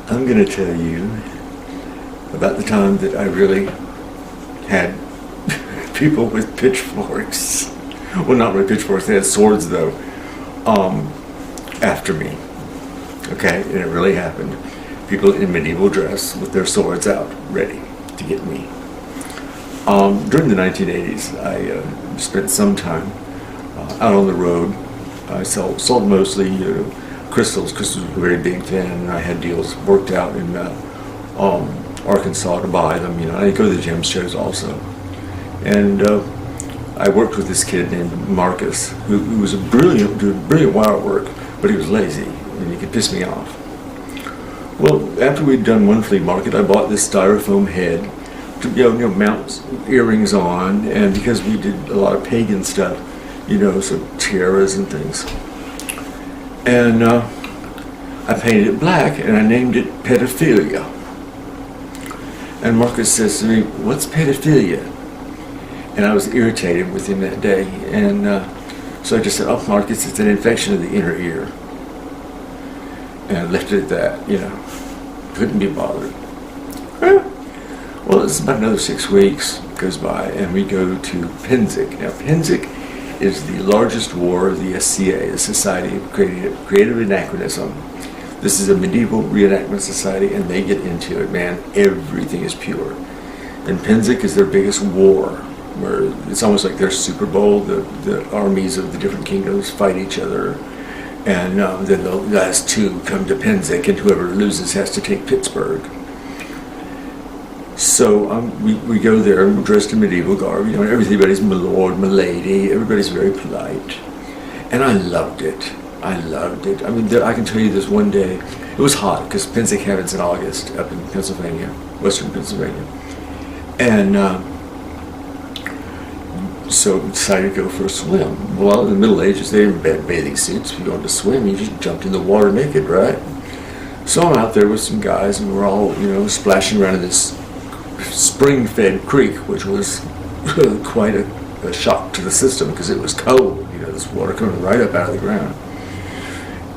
I'm going to tell you about the time that I really had people with pitchforks. Well, not with pitchforks, they had swords though, after me. Okay, and it really happened. People in medieval dress with their swords out, ready to get me. During the 1980s, I spent some time out on the road. I sold mostly crystals. Crystals were very big then, and I had deals worked out in Arkansas to buy them. I go to the gem shows also. And I worked with this kid named Marcus, who was doing brilliant wire work, but he was lazy, and he could piss me off. Well, after we'd done one flea market, I bought this styrofoam head to mount earrings on, and because we did a lot of pagan stuff, so tiaras and things. And I painted it black, and I named it Pedophilia. And Marcus says to me, "What's pedophilia?" And I was irritated with him that day, and so I just said, "Oh, Marcus, it's an infection of the inner ear." And I left it at that, couldn't be bothered. Well, it's about another 6 weeks goes by, and we go to Pennsic. Now, Pennsic is the largest war of the SCA, the Society of Creative Anachronism. This is a medieval reenactment society, and they get into it, man. Everything is pure. And Pennsic is their biggest war, where it's almost like their Super Bowl. The armies of the different kingdoms fight each other, and then the last two come to Pennsic, and whoever loses has to take Pittsburgh. So we go there, and we're dressed in medieval garb, and everybody's my lord, my lady, everybody's very polite. And I loved it. I mean, I can tell you this one day, it was hot, because Pennsic happens in August up in Pennsylvania, western Pennsylvania. And so we decided to go for a swim. Well, in the Middle Ages, they didn't have bathing suits. If you wanted to swim, you just jumped in the water naked, right? So I'm out there with some guys, and we're all, splashing around in this spring-fed creek, which was quite a shock to the system because it was cold. This water coming right up out of the ground.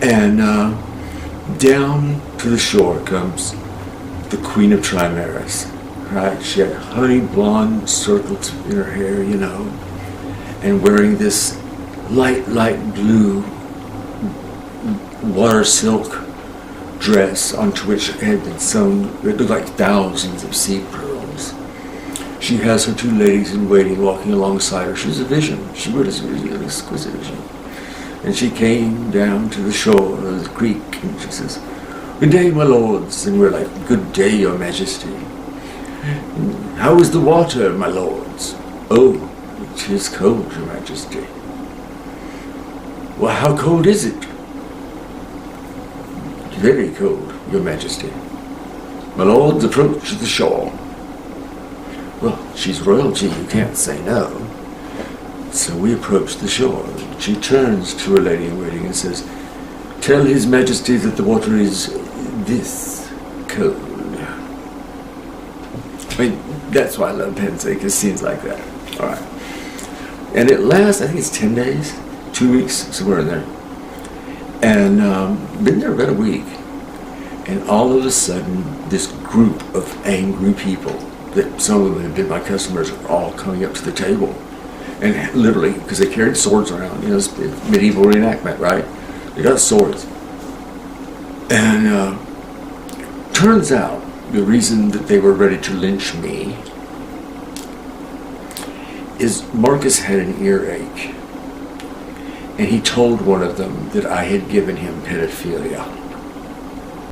And down to the shore comes the Queen of Trimaris, right? She had honey blonde circles in her hair, and wearing this light blue water silk dress onto which had been sewn, it looked like thousands of seed pearls. She has her two ladies in waiting walking alongside her. She was a vision. She was an exquisite vision. And she came down to the shore of the creek, and she says, "Good day, my lords." And we're like, "Good day, your majesty." "How is the water, my lords?" "Oh, it is cold, your majesty." "Well, how cold is it?" "Very cold, your majesty." "My lords, approach the shore." Well, she's royalty, you can't say no. So we approach the shore. She turns to her lady in waiting and says, "Tell his majesty that the water is this cold." I mean, that's why I love Pennsic, because scenes like that. All right. And it lasts, I think it's 10 days, 2 weeks, somewhere in there. And been there about a week. And all of a sudden, this group of angry people, that some of them have been my customers, are all coming up to the table. And literally, because they carried swords around, it's medieval reenactment, right? They got swords. And turns out, the reason that they were ready to lynch me is Marcus had an earache. And he told one of them that I had given him pedophilia.